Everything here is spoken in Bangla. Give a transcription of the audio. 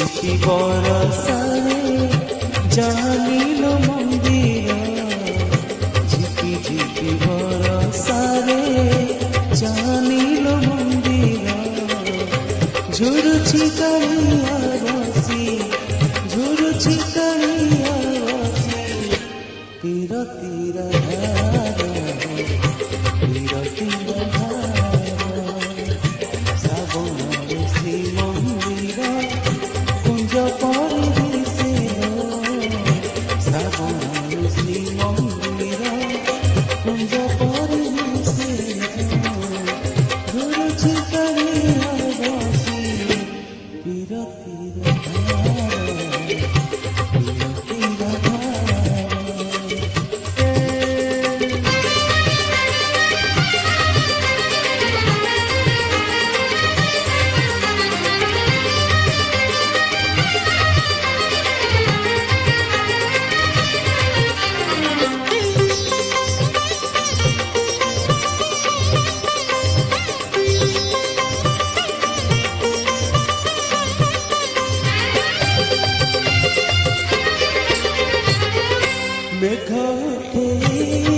ঝিপি বরসারে জানিল মন্দির, ঝিপি ঝিপি বরসারে জানিল মন্দির। ঝুরুছি কালিয়া বসি, ঝুরুছি কালিয়া বসি, তীর তীর ধার, তীর তীর ধার। শ্রাবণের শ্রীমন্দির কুঞ্জ পরিবেশে, শ্রাবণের শ্রীমন্দির কুঞ্জ পরিবেশে। ঝুরুছি কালিয়া বসি, তীর তীর ধার, তীর তীর ধার। মেঘ ওঠে